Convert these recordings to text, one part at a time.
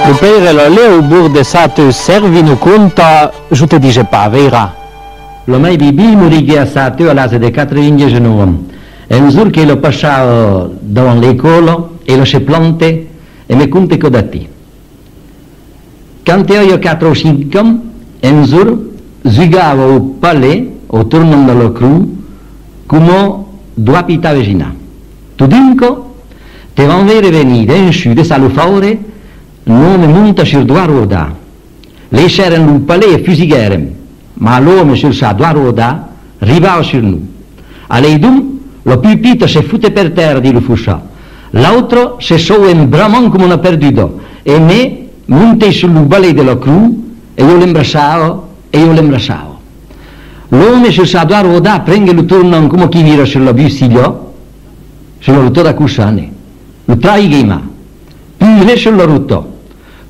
Le père le leu bourg de Sate servino conta, je te dis pas, vera. Lo mai bibi morì a Sate alla de 49. E un giorno che lo passava davanti all'école e lo si plante e mi conta che da te. Quando io 4 o 5, e un giorno giocavo al palais, attorno alla cru, come due abitati vicini. Tu dinco, te van vedere venire in su di salufare, non mi monta sur due ruote. Le c'erano un palais e fusigherem, ma l'uomo sur sa due ruote arrivava sur noi. A lei dum, lo più piccolo si fotte per terra di l'ufuscia, l'altro si sò in bramon come una perduto, e me montai sul ballet della cru e io l'imbrassavo e io l'imbrassavo. L'uomo sur sa due ruote prende lo turno come chi vira sulla bistiglio, sulla ruota da cusciane, lo traigima, più le sulla ruota.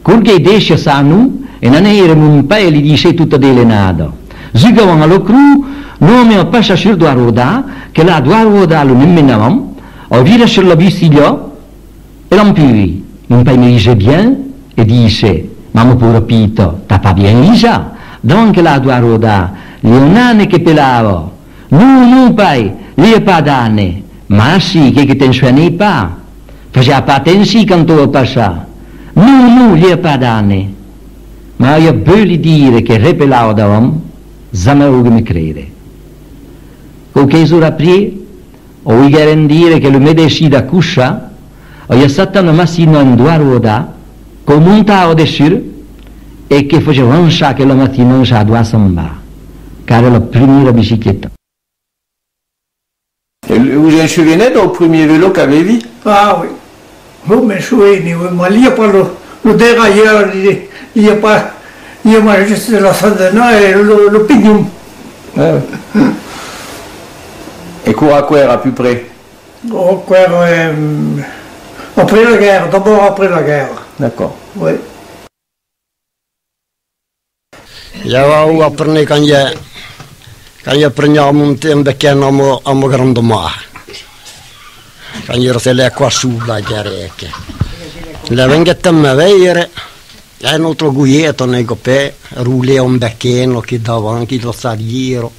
Quel che desce sanu e non era un paio gli dice tutto delenato. Zugavano allo cru, non mi ho passato sur due ruote, che la due ruote lo immenavamo, ho vira sulla bistiglio e non più. Un paio mi dice bien e dice, ma mo pure pito, t'ha pas bien lisa, donc la due ruote, gli onane che pelavo, non pai, lì è pas d'ane, ma sì, che te ne suoni pas, faceva patensi quando lo passa, non, lì è pas d'ane, ma io voglio dire che repelavo da uomo, zamero che mi crede. Con che sono apri, ho voglio dire che lo medesci da cuscia, ho io stato una mattina in due ruote, con montavo dessus, e che faceva un sa che la mattina non sa due samba, car è la prima bicicletta. Vous en souvenez au premier vélo qu'avez-vous? Ah oui, vous me souvenez, oui, mais il n'y a pas le dérailleur, il n'y a pas juste la sandana et le pignon. Ah, oui. Et quoi à peu près? Oh, après la guerre, d'abord après la guerre. D'accord. Oui. Io ho preso quando prendiamo un tempo che andiamo a grande mare. Quando ero qua sulla chiarecchia. La venga a me vedere, e un altro guietto nei copè, rulè un becchino che davanti lo saliero.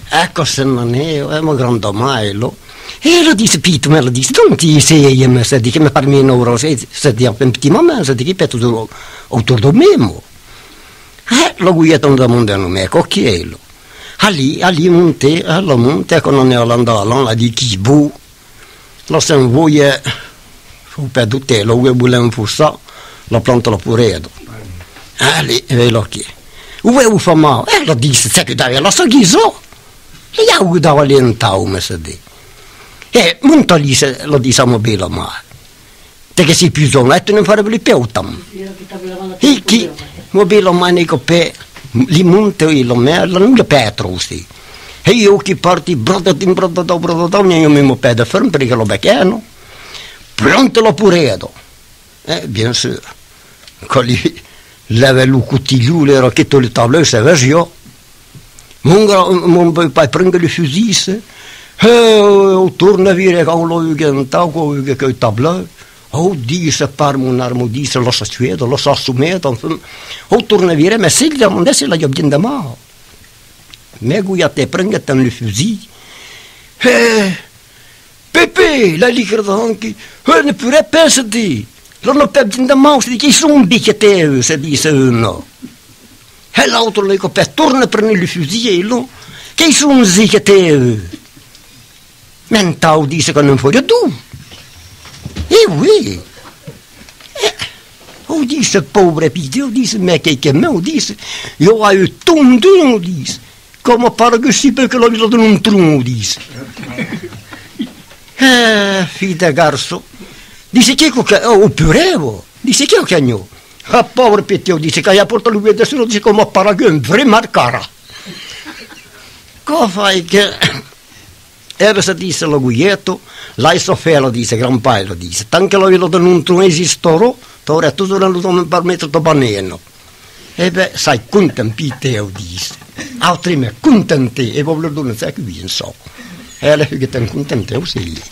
Ecco se non è un grande mailo. E lo disse Pito, me lo disse, non ti sei, me se dice, mi parmi in ora, se di un petit moment, se dice, per tutto autour di me. Lo guietto da mondano me, cocchiello. Ali monte, alla monte, quando ne ho andato, la di chi bu, lo se non vuoi, fu per tutte, lo vuoi bulen fussa, la planta la puredo. Ali, e lo chi. Vuoi fa male, lo disse, sai che dai, lo so chi so. E io guidavo lentavo, me se di. E monta lì, lo diciamo bene male. Perché si più zonetto non farebbe più tam. E chi, mobile male copè. Li monte e lo merda non le petrosi e io che parti broda io mi pedo fermo perché lo beccano pronto lo puredo bien sûr quand leva lo cutiglio le racchette le tavole se versio mon pai prende le fusil torna a dire che lo che tavolo. Oh, dice parmo un armo, dice lo sassueto, lo sassumeto, oh, torna a dire, ma se la mondesse la giobien da mao. Me guiate, prendete le fusil. Pepe, la liquida anche, neppure pensati, non per da mao, si dice, sono un bicchieteo, si dice uno. E l'altro le copè, torna a prendere le fusil, che sono un bicchieteo. Mentau dice che non voglio tu. Oui. On dit ce pauvre pitié, on dit mais quelqu'un on dit il y aura eu tondu, on dit come pare che si perché l'ho visto in un trum, on dit fida garso dice che o purevo dice che cagno a povero pitié dice che ha portato lui adesso dice come pare che un vraiment cara cosa fai che e se dice lo guietto, lei soffela dice, gran pai lo dice, tanto lo vedo non esistoro, ora tutto non permetto di baneno. E beh, sai, contempite, dice, altri me contente, e voglio dire, sai che vi so. E alla fine che te contente, sì.